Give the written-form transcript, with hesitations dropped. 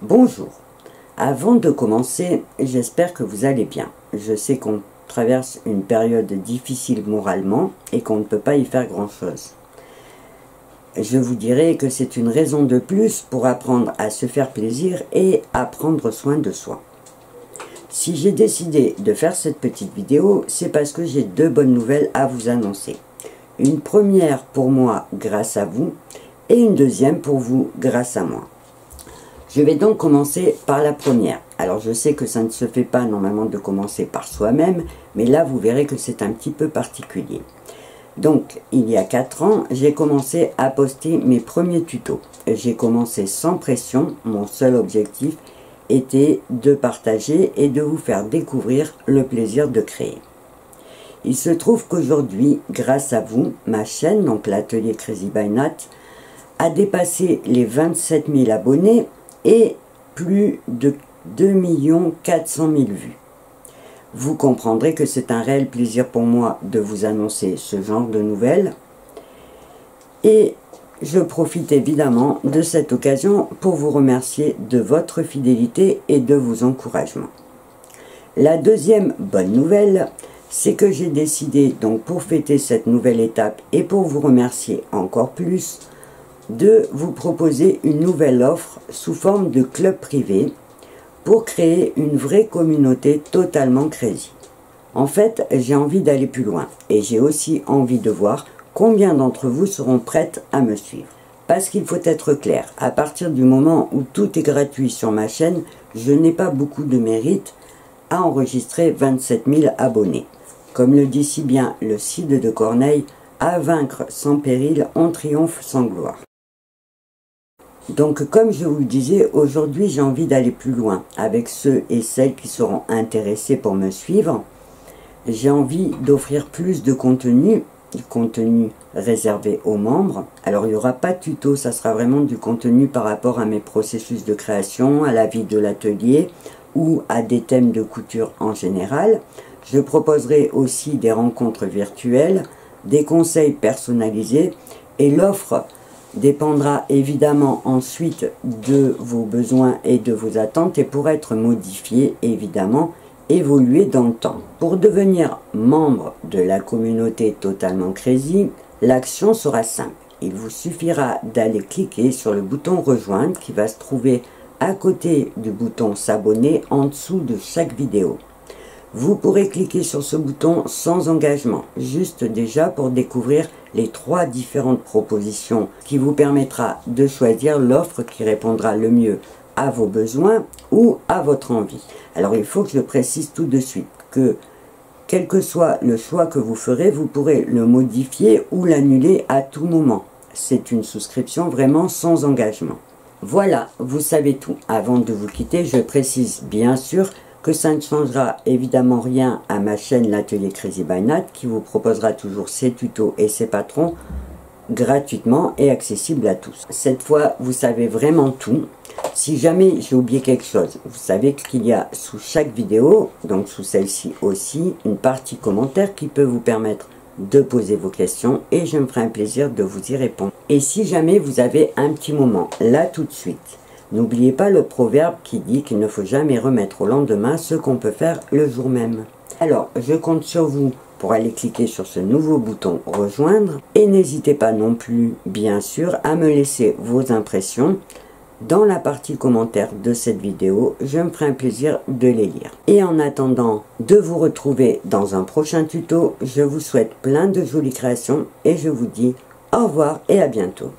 Bonjour. Avant de commencer, j'espère que vous allez bien. Je sais qu'on traverse une période difficile moralement et qu'on ne peut pas y faire grand-chose. Je vous dirais que c'est une raison de plus pour apprendre à se faire plaisir et à prendre soin de soi. Si j'ai décidé de faire cette petite vidéo, c'est parce que j'ai deux bonnes nouvelles à vous annoncer. Une première pour moi grâce à vous et une deuxième pour vous grâce à moi. Je vais donc commencer par la première. Alors je sais que ça ne se fait pas normalement de commencer par soi-même, mais là vous verrez que c'est un petit peu particulier. Donc il y a 4 ans, j'ai commencé à poster mes premiers tutos. J'ai commencé sans pression, mon seul objectif était de partager et de vous faire découvrir le plaisir de créer. Il se trouve qu'aujourd'hui, grâce à vous, ma chaîne, donc l'atelier Crazy by Nat, a dépassé les 27 000 abonnés et plus de 2 400 000 vues. Vous comprendrez que c'est un réel plaisir pour moi de vous annoncer ce genre de nouvelles. Et je profite évidemment de cette occasion pour vous remercier de votre fidélité et de vos encouragements. La deuxième bonne nouvelle, c'est que j'ai décidé, donc pour fêter cette nouvelle étape et pour vous remercier encore plus, de vous proposer une nouvelle offre sous forme de club privé pour créer une vraie communauté totalement crazy. En fait, j'ai envie d'aller plus loin et j'ai aussi envie de voir combien d'entre vous seront prêtes à me suivre. Parce qu'il faut être clair, à partir du moment où tout est gratuit sur ma chaîne, je n'ai pas beaucoup de mérite à enregistrer 27 000 abonnés. Comme le dit si bien le Cid de Corneille, à vaincre sans péril, on triomphe sans gloire. Donc comme je vous le disais, aujourd'hui j'ai envie d'aller plus loin avec ceux et celles qui seront intéressés pour me suivre. J'ai envie d'offrir plus de contenu, du contenu réservé aux membres. Alors il n'y aura pas de tuto, ça sera vraiment du contenu par rapport à mes processus de création, à la vie de l'atelier ou à des thèmes de couture en général. Je proposerai aussi des rencontres virtuelles, des conseils personnalisés et l'offre dépendra évidemment ensuite de vos besoins et de vos attentes et pourra être modifiée, évidemment, évoluer dans le temps. Pour devenir membre de la communauté totalement crazy, l'action sera simple. Il vous suffira d'aller cliquer sur le bouton rejoindre qui va se trouver à côté du bouton s'abonner en dessous de chaque vidéo. Vous pourrez cliquer sur ce bouton sans engagement, juste déjà pour découvrir les 3 différentes propositions qui vous permettra de choisir l'offre qui répondra le mieux à vos besoins ou à votre envie. Alors il faut que je précise tout de suite que quel que soit le choix que vous ferez, vous pourrez le modifier ou l'annuler à tout moment. C'est une souscription vraiment sans engagement. Voilà, vous savez tout. Avant de vous quitter, je précise bien sûr que ça ne changera évidemment rien à ma chaîne l'atelier Crazy by Nat qui vous proposera toujours ses tutos et ses patrons gratuitement et accessibles à tous. Cette fois, vous savez vraiment tout. Si jamais j'ai oublié quelque chose, vous savez qu'il y a sous chaque vidéo, donc sous celle-ci aussi, une partie commentaire qui peut vous permettre de poser vos questions et je me ferai un plaisir de vous y répondre. Et si jamais vous avez un petit moment, là tout de suite, n'oubliez pas le proverbe qui dit qu'il ne faut jamais remettre au lendemain ce qu'on peut faire le jour même. Alors, je compte sur vous pour aller cliquer sur ce nouveau bouton rejoindre et n'hésitez pas non plus, bien sûr, à me laisser vos impressions dans la partie commentaire de cette vidéo. Je me ferai un plaisir de les lire. Et en attendant de vous retrouver dans un prochain tuto, je vous souhaite plein de jolies créations et je vous dis au revoir et à bientôt.